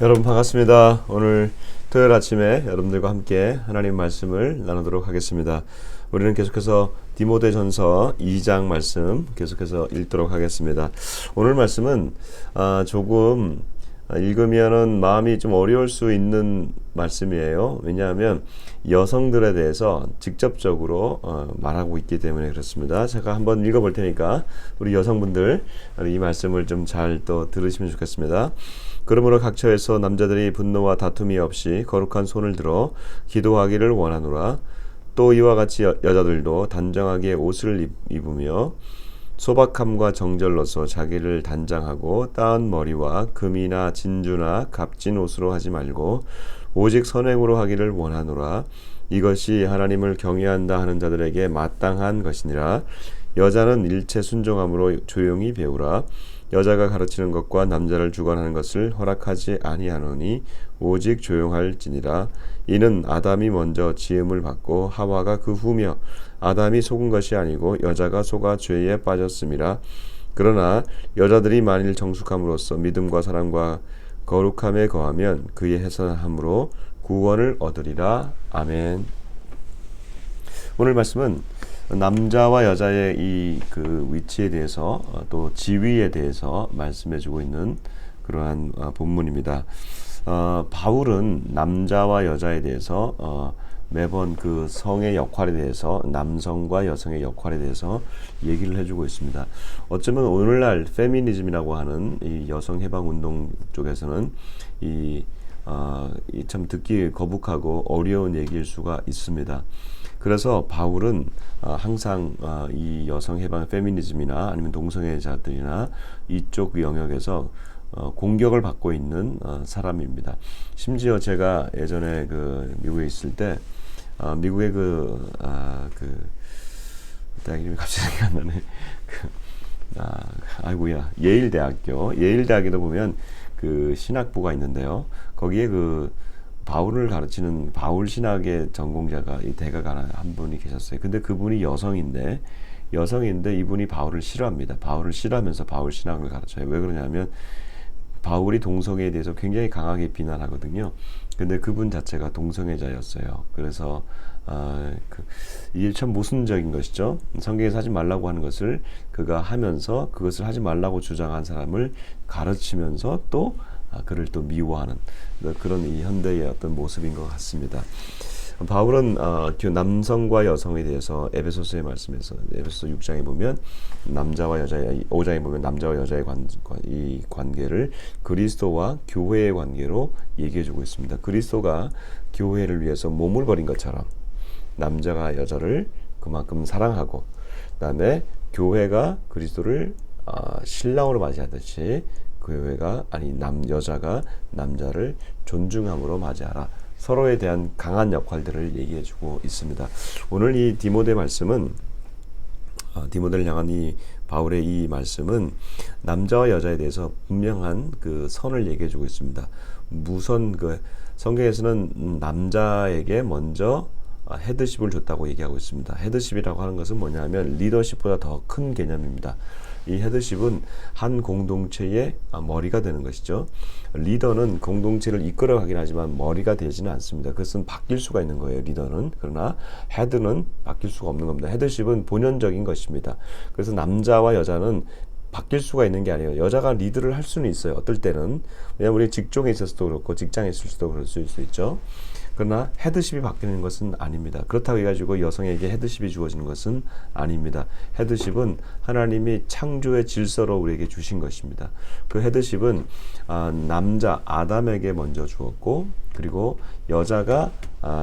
여러분 반갑습니다. 오늘 토요일 아침에 여러분들과 함께 하나님 말씀을 나누도록 하겠습니다. 우리는 계속해서 디모데전서 2장 말씀 계속해서 읽도록 하겠습니다. 오늘 말씀은 조금 읽으면은 마음이 좀 어려울 수 있는 말씀이에요. 왜냐하면 여성들에 대해서 직접적으로 말하고 있기 때문에 그렇습니다. 제가 한번 읽어볼 테니까 우리 여성분들 이 말씀을 좀 잘 또 들으시면 좋겠습니다. 그러므로 각처에서 남자들이 분노와 다툼이 없이 거룩한 손을 들어 기도하기를 원하노라. 또 이와 같이 여자들도 단정하게 옷을 입으며 소박함과 정절로서 자기를 단장하고 따은 머리와 금이나 진주나 값진 옷으로 하지 말고 오직 선행으로 하기를 원하노라. 이것이 하나님을 경외한다 하는 자들에게 마땅한 것이니라. 여자는 일체 순종함으로 조용히 배우라. 여자가 가르치는 것과 남자를 주관하는 것을 허락하지 아니하노니 오직 조용할지니라. 이는 아담이 먼저 지음을 받고 하와가 그 후며 아담이 속은 것이 아니고 여자가 속아 죄에 빠졌음이라. 그러나 여자들이 만일 정숙함으로써 믿음과 사랑과 거룩함에 거하면 그의 해산함으로 구원을 얻으리라. 아멘. 오늘 말씀은 남자와 여자의 이 그 위치에 대해서 또 지위에 대해서 말씀해주고 있는 그러한 본문입니다. 바울은 남자와 여자에 대해서 매번 그 성의 역할에 대해서 남성과 여성의 역할에 대해서 얘기를 해주고 있습니다. 어쩌면 오늘날 페미니즘이라고 하는 이 여성 해방 운동 쪽에서는 참 듣기 거북하고 어려운 얘기일 수가 있습니다. 그래서 바울은 항상 이 여성 해방 페미니즘이나 아니면 동성애자들이나 이쪽 영역에서 공격을 받고 있는 사람입니다. 심지어 제가 예전에 그 미국에 있을 때 미국의 대학 이름이 갑자기 생각 안 나네. 아이고야, 예일대학에도 보면 그 신학부가 있는데요. 거기에 그 바울을 가르치는 바울 신학의 전공자가 이 대가가 한 분이 계셨어요. 근데 그분이 여성인데 이분이 바울을 싫어합니다. 바울을 싫어하면서 바울 신학을 가르쳐요. 왜 그러냐면 바울이 동성애에 대해서 굉장히 강하게 비난하거든요. 근데 그분 자체가 동성애자였어요. 그래서 이게 참 모순적인 것이죠. 성경에서 하지 말라고 하는 것을 그가 하면서 그것을 하지 말라고 주장한 사람을 가르치면서 또 그를 또 미워하는 그런 이 현대의 어떤 모습인 것 같습니다. 바울은 남성과 여성에 대해서 에베소서의 말씀에서 에베소서 6장에 보면 남자와 여자의 5장에 보면 남자와 여자의 이 관계를 그리스도와 교회의 관계로 얘기해주고 있습니다. 그리스도가 교회를 위해서 몸을 버린 것처럼 남자가 여자를 그만큼 사랑하고 그다음에 교회가 그리스도를 신랑으로 맞이하듯이 여자가 남자를 존중함으로 맞이하라. 서로에 대한 강한 역할들을 얘기해주고 있습니다. 오늘 이 디모데 말씀은 디모데를 향한 이 바울의 이 말씀은 남자와 여자에 대해서 분명한 그 선을 얘기해주고 있습니다. 그 성경에서는 남자에게 먼저 헤드십을 줬다고 얘기하고 있습니다. 헤드십이라고 하는 것은 뭐냐면 리더십보다 더 큰 개념입니다. 이 헤드십은 한 공동체의 머리가 되는 것이죠. 리더는 공동체를 이끌어가긴 하지만 머리가 되지는 않습니다. 그것은 바뀔 수가 있는 거예요, 리더는. 그러나 헤드는 바뀔 수가 없는 겁니다. 헤드십은 본연적인 것입니다. 그래서 남자와 여자는 바뀔 수가 있는 게 아니에요. 여자가 리드를 할 수는 있어요. 어떨 때는. 왜냐하면 우리 직종에 있어서도 그렇고 직장에 있을 수도 그럴 수 있죠. 그러나 헤드십이 바뀌는 것은 아닙니다. 그렇다고 해가지고 여성에게 헤드십이 주어지는 것은 아닙니다. 헤드십은 하나님이 창조의 질서로 우리에게 주신 것입니다. 그 헤드십은 남자 아담에게 먼저 주었고 그리고 여자가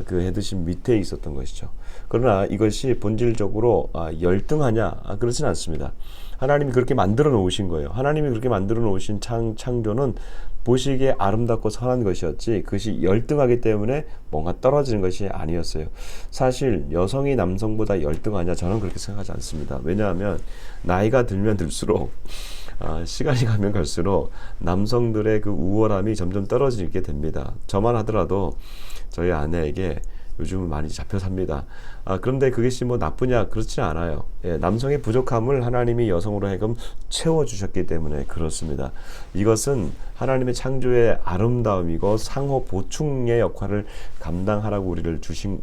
그 헤드십 밑에 있었던 것이죠. 그러나 이것이 본질적으로 열등하냐? 그렇지는 않습니다. 하나님이 그렇게 만들어 놓으신 거예요. 하나님이 그렇게 만들어 놓으신 창조는 보시기에 아름답고 선한 것이었지 그것이 열등하기 때문에 뭔가 떨어지는 것이 아니었어요. 사실 여성이 남성보다 열등하냐? 저는 그렇게 생각하지 않습니다. 왜냐하면 나이가 들면 들수록 시간이 가면 갈수록 남성들의 그 우월함이 점점 떨어지게 됩니다. 저만 하더라도 저희 아내에게 요즘은 많이 잡혀 삽니다. 그런데 그것이 뭐 나쁘냐? 그렇지는 않아요. 예, 남성의 부족함을 하나님이 여성으로 하여금 채워주셨기 때문에 그렇습니다. 이것은 하나님의 창조의 아름다움이고 상호 보충의 역할을 감당하라고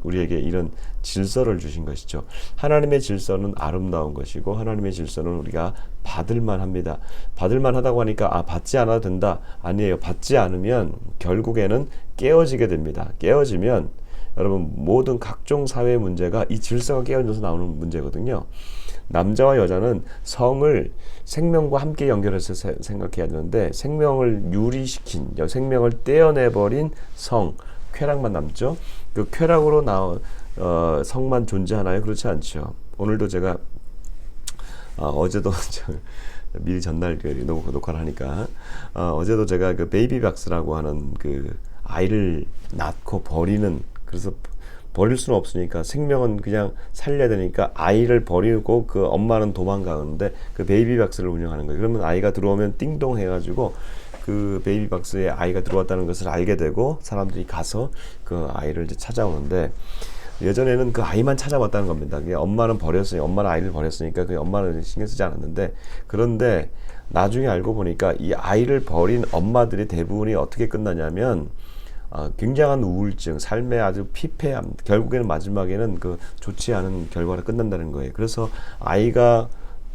우리에게 이런 질서를 주신 것이죠. 하나님의 질서는 아름다운 것이고 하나님의 질서는 우리가 받을만 합니다. 받을만 하다고 하니까 받지 않아도 된다. 아니에요. 받지 않으면 결국에는 깨어지게 됩니다. 깨어지면 여러분 모든 각종 사회 문제가 이 질서가 깨어져서 나오는 문제거든요. 남자와 여자는 성을 생명과 함께 연결해서 생각해야 되는데 생명을 유리시킨, 생명을 떼어내버린 성, 쾌락만 남죠. 그 쾌락으로 성만 존재하나요? 그렇지 않죠. 오늘도 제가 어제도 미리 전날 녹화를 하니까 어제도 제가 그 베이비박스라고 하는 그 아이를 낳고 버리는, 그래서 버릴 수는 없으니까 생명은 그냥 살려야 되니까 아이를 버리고 그 엄마는 도망가는데 그 베이비박스를 운영하는 거예요. 그러면 아이가 들어오면 띵동 해가지고 그 베이비박스에 아이가 들어왔다는 것을 알게 되고 사람들이 가서 그 아이를 이제 찾아오는데, 예전에는 그 아이만 찾아왔다는 겁니다. 엄마는 엄마는 아이를 버렸으니까 그 엄마는 신경 쓰지 않았는데, 그런데 나중에 알고 보니까 이 아이를 버린 엄마들이 대부분이 어떻게 끝나냐면 굉장한 우울증, 삶에 아주 피폐함, 결국에는 마지막에는 그 좋지 않은 결과로 끝난다는 거예요. 그래서 아이가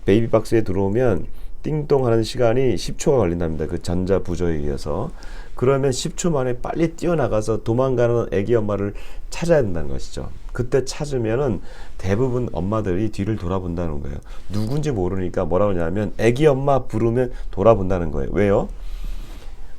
베이비박스에 들어오면 띵동 하는 시간이 10초가 걸린답니다. 그 전자 부조에 의해서. 그러면 10초 만에 빨리 뛰어나가서 도망가는 애기 엄마를 찾아야 된다는 것이죠. 그때 찾으면은 대부분 엄마들이 뒤를 돌아본다는 거예요. 누군지 모르니까 뭐라고 하냐면 애기 엄마 부르면 돌아본다는 거예요. 왜요?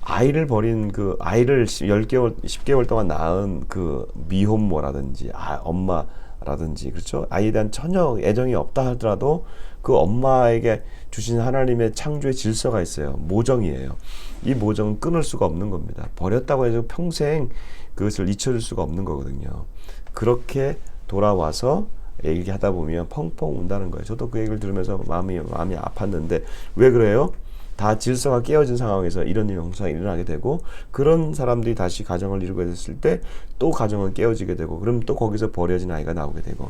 아이를 버린 그 아이를 10개월 동안 낳은 그 미혼모라든지 엄마라든지, 그렇죠? 아이에 대한 전혀 애정이 없다 하더라도 그 엄마에게 주신 하나님의 창조의 질서가 있어요. 모정이에요. 이 모정은 끊을 수가 없는 겁니다. 버렸다고 해서 평생 그것을 잊혀줄 수가 없는 거거든요. 그렇게 돌아와서 얘기하다 보면 펑펑 운다는 거예요. 저도 그 얘기를 들으면서 마음이 아팠는데 왜 그래요? 다 질서가 깨어진 상황에서 이런 현상이 일어나게 되고, 그런 사람들이 다시 가정을 이루게 됐을 때 또 가정은 깨어지게 되고, 그럼 또 거기서 버려진 아이가 나오게 되고,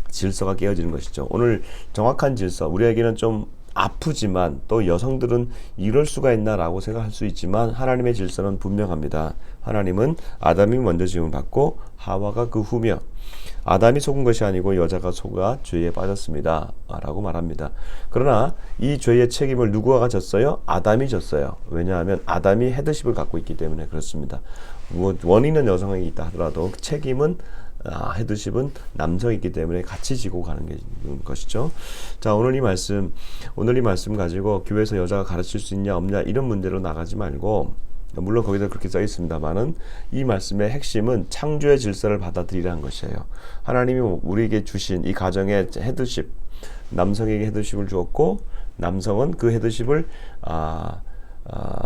질서가 깨어지는 것이죠. 오늘 정확한 질서, 우리에게는 좀 아프지만 또 여성들은 이럴 수가 있나라고 생각할 수 있지만 하나님의 질서는 분명합니다. 하나님은 아담이 먼저 지음을 받고 하와가 그 후며, 아담이 속은 것이 아니고 여자가 속아 죄에 빠졌습니다 라고 말합니다. 그러나 이 죄의 책임을 누구가 졌어요? 아담이 졌어요. 왜냐하면 아담이 헤드십을 갖고 있기 때문에 그렇습니다. 원인은 여성에게 있다 하더라도 책임은 헤드십은 남성이 있기 때문에 같이 지고 가는 것이죠. 자, 오늘 이 말씀 가지고 교회에서 여자가 가르칠 수 있냐 없냐 이런 문제로 나가지 말고, 물론 거기다 그렇게 써 있습니다만은 이 말씀의 핵심은 창조의 질서를 받아들이라는 것이에요. 하나님이 우리에게 주신 이 가정의 헤드십, 남성에게 헤드십을 주었고, 남성은 그 헤드십을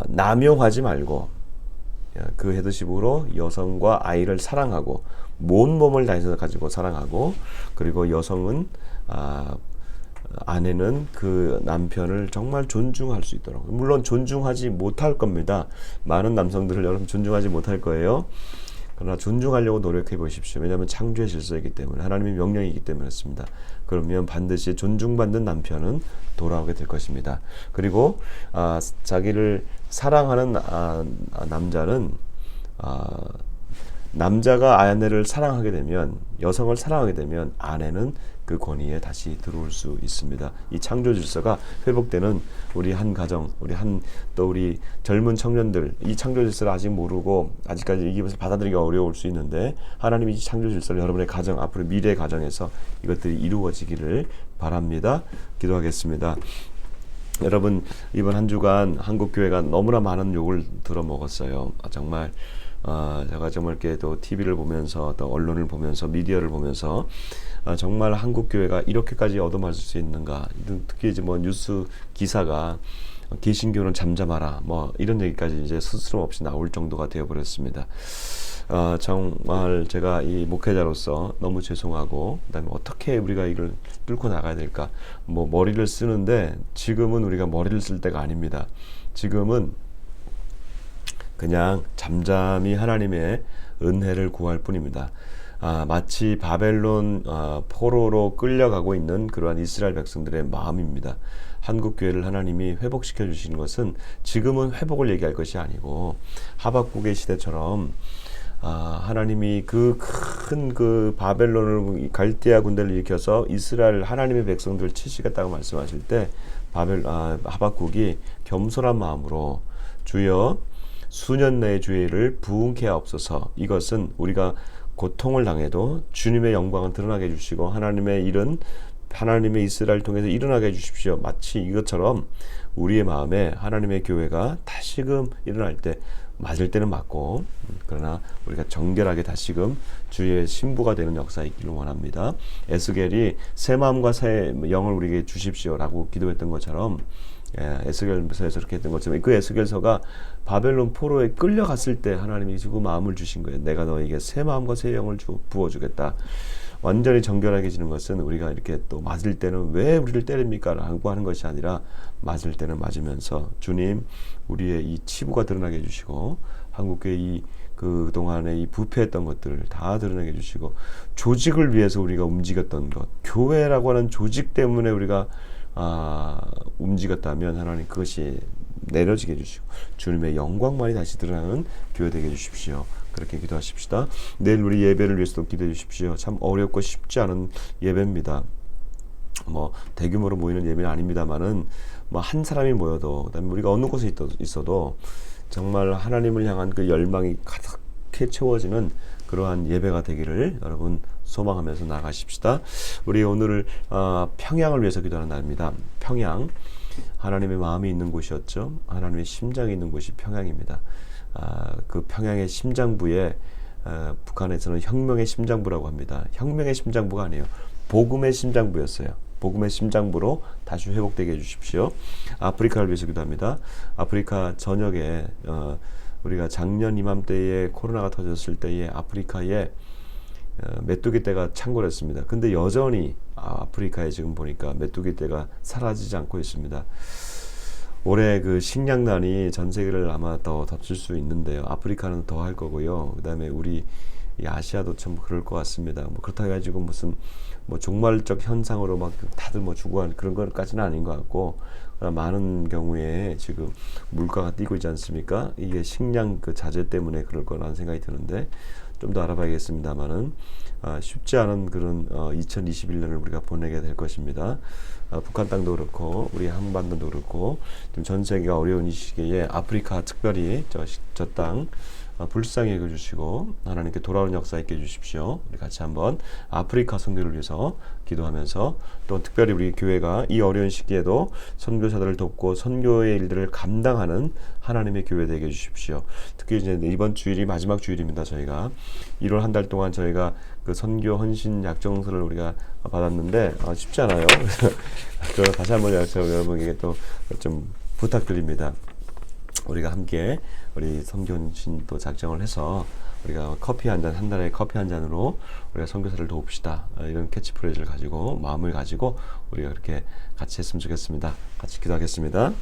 남용하지 말고 그 헤드십으로 여성과 아이를 사랑하고 온 몸을 다해서 가지고 사랑하고, 그리고 여성은 아내는 그 남편을 정말 존중할 수 있도록, 물론 존중하지 못할 겁니다. 많은 남성들을 여러분 존중하지 못할 거예요. 그러나 존중하려고 노력해 보십시오. 왜냐하면 창조의 질서이기 때문에, 하나님의 명령이기 때문에 그렇습니다. 그러면 반드시 존중받는 남편은 돌아오게 될 것입니다. 그리고 자기를 사랑하는 남자는 남자가 아내를 사랑하게 되면, 여성을 사랑하게 되면 아내는 그 권위에 다시 들어올 수 있습니다. 이 창조 질서가 회복되는 우리 한 가정, 또 우리 젊은 청년들, 이 창조 질서를 아직 모르고 아직까지 이것을 받아들이기가 어려울 수 있는데, 하나님이 이 창조 질서를 여러분의 가정, 앞으로 미래의 가정에서 이것들이 이루어지기를 바랍니다. 기도하겠습니다. 여러분, 이번 한 주간 한국 교회가 너무나 많은 욕을 들어먹었어요. 정말 제가 정말 이렇게 또 TV를 보면서 또 언론을 보면서 미디어를 보면서 정말 한국 교회가 이렇게까지 얻어맞을 수 있는가? 특히 이제 뭐 뉴스 기사가 개신교는 잠잠하라 뭐 이런 얘기까지 이제 스스럼 없이 나올 정도가 되어버렸습니다. 정말 제가 이 목회자로서 너무 죄송하고, 그다음에 어떻게 우리가 이걸 뚫고 나가야 될까? 뭐 머리를 쓰는데 지금은 우리가 머리를 쓸 때가 아닙니다. 지금은 그냥 잠잠히 하나님의 은혜를 구할 뿐입니다. 마치 바벨론 포로로 끌려가고 있는 그러한 이스라엘 백성들의 마음입니다. 한국교회를 하나님이 회복시켜 주시는 것은 지금은 회복을 얘기할 것이 아니고 하박국의 시대처럼 하나님이 그 큰 그 바벨론을 갈대아 군대를 일으켜서 이스라엘 하나님의 백성들을 치시겠다고 말씀하실 때 하박국이 겸손한 마음으로 주여 수년 내의 주의 일을 부응케 하옵소서. 이것은 우리가 고통을 당해도 주님의 영광을 드러나게 해주시고 하나님의 일은 하나님의 이스라엘 통해서 일어나게 해주십시오. 마치 이것처럼 우리의 마음에 하나님의 교회가 다시금 일어날 때 맞을 때는 맞고 그러나 우리가 정결하게 다시금 주의 신부가 되는 역사에 있기를 원합니다. 에스겔이 새 마음과 새 영을 우리에게 주십시오라고 기도했던 것처럼 에스겔서에서 그렇게 했던 것처럼 그 에스겔서가 바벨론 포로에 끌려갔을 때 하나님이 그 마음을 주신 거예요. 내가 너에게 새 마음과 새 영을 부어주겠다. 완전히 정결하게지는 것은 우리가 이렇게 또 맞을 때는 왜 우리를 때립니까? 라고 하는 것이 아니라 맞을 때는 맞으면서 주님 우리의 이 치부가 드러나게 해주시고 한국교회 그동안에 이 부패했던 것들을 다 드러나게 해주시고 조직을 위해서 우리가 움직였던 것 교회라고 하는 조직 때문에 우리가 움직였다면 하나님 그것이 내려지게 해주시고 주님의 영광만이 다시 드러나는 교회 되게 해주십시오. 그렇게 기도하십시다. 내일 우리 예배를 위해서도 기도해 주십시오. 참 어렵고 쉽지 않은 예배입니다. 대규모로 모이는 예배는 아닙니다만은 한 사람이 모여도 그다음에 우리가 어느 곳에 있어도 정말 하나님을 향한 그 열망이 가득히 채워지는 그러한 예배가 되기를 여러분 소망하면서 나가십시다. 우리 오늘을 평양을 위해서 기도하는 날입니다. 평양 하나님의 마음이 있는 곳이었죠. 하나님의 심장이 있는 곳이 평양입니다. 그 평양의 심장부에 북한에서는 혁명의 심장부라고 합니다. 혁명의 심장부가 아니에요. 복음의 심장부였어요. 복음의 심장부로 다시 회복되게 해주십시오. 아프리카를 위해서 기도합니다. 아프리카 전역에 우리가 작년 이맘때에 코로나가 터졌을 때에 아프리카에 메뚜기 떼가 창궐했습니다. 근데 여전히 아프리카에 지금 보니까 메뚜기 떼가 사라지지 않고 있습니다. 올해 그 식량난이 전 세계를 아마 더 덮칠 수 있는데요. 아프리카는 더 할 거고요. 그 다음에 우리 이 아시아도 참 그럴 것 같습니다. 그렇다 해가지고 무슨 종말적 현상으로 막 다들 죽어가는 그런 것까지는 아닌 것 같고, 많은 경우에 지금 물가가 뛰고 있지 않습니까? 이게 식량 그 자재 때문에 그럴 거라는 생각이 드는데, 좀 더 알아봐야겠습니다만은 쉽지 않은 그런 2021년을 우리가 보내게 될 것입니다. 북한 땅도 그렇고 우리 한반도도 그렇고 전 세계가 어려운 이 시기에 아프리카 특별히 저 땅 불쌍히 여겨주시고 하나님께 돌아오는 역사 있게 해주십시오. 우리 같이 한번 아프리카 선교를 위해서 기도하면서 또 특별히 우리 교회가 이 어려운 시기에도 선교사들을 돕고 선교의 일들을 감당하는 하나님의 교회 되게 해주십시오. 특히 이제 이번 주일이 마지막 주일입니다. 저희가 1월 한 달 동안 저희가 그 선교 헌신 약정서를 우리가 받았는데 쉽지 않아요. 그래서 다시 한번 여러분에게 또 좀 부탁드립니다. 우리가 함께 우리 선교헌신도 작정을 해서 우리가 커피 한 잔, 한 달에 커피 한 잔으로 우리가 선교사를 도웁시다. 이런 캐치프레이즈를 가지고 마음을 가지고 우리가 그렇게 같이 했으면 좋겠습니다. 같이 기도하겠습니다.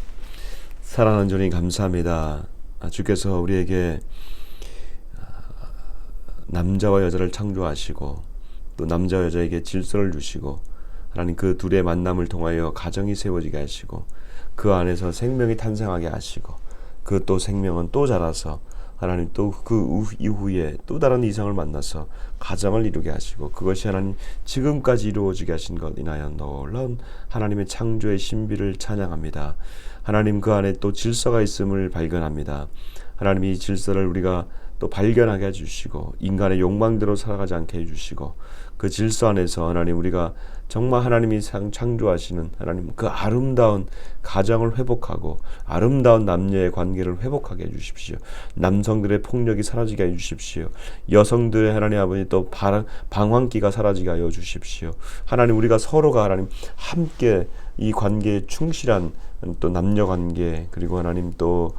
사랑하는 주님 감사합니다. 주께서 우리에게 남자와 여자를 창조하시고 또 남자와 여자에게 질서를 주시고 하나님 그 둘의 만남을 통하여 가정이 세워지게 하시고 그 안에서 생명이 탄생하게 하시고 그 또 생명은 또 자라서 하나님 또 그 이후에 또 다른 이성을 만나서 가정을 이루게 하시고 그것이 하나님 지금까지 이루어지게 하신 것 인하여 놀라운 하나님의 창조의 신비를 찬양합니다. 하나님 그 안에 또 질서가 있음을 발견합니다. 하나님 이 질서를 우리가 또 발견하게 해주시고 인간의 욕망대로 살아가지 않게 해주시고 그 질서 안에서 하나님 우리가 정말 하나님이 창조하시는 하나님 그 아름다운 가정을 회복하고 아름다운 남녀의 관계를 회복하게 해주십시오. 남성들의 폭력이 사라지게 해주십시오. 여성들의 하나님 아버지 또 방황기가 사라지게 하여 주십시오. 하나님 우리가 서로가 하나님 함께 이 관계에 충실한 또 남녀 관계 그리고 하나님 또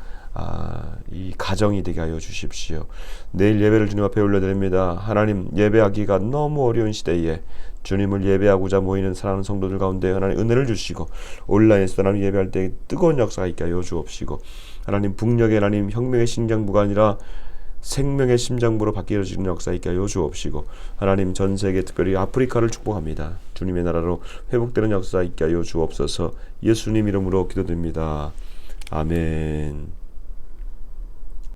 이 가정이 되게 하여 주십시오. 내일 예배를 주님 앞에 올려드립니다. 하나님 예배하기가 너무 어려운 시대에 주님을 예배하고자 모이는 사랑하는 성도들 가운데 하나님 은혜를 주시고 온라인에서 하나님 예배할 때 뜨거운 역사가 있게 하여 주옵시고 하나님 북녘의 하나님 혁명의 심장부가 아니라 생명의 심장부로 바뀌어지는 역사 있게 하여 주옵시고 하나님 전 세계 특별히 아프리카를 축복합니다. 주님의 나라로 회복되는 역사 있게 하여 주옵소서. 예수님 이름으로 기도드립니다. 아멘.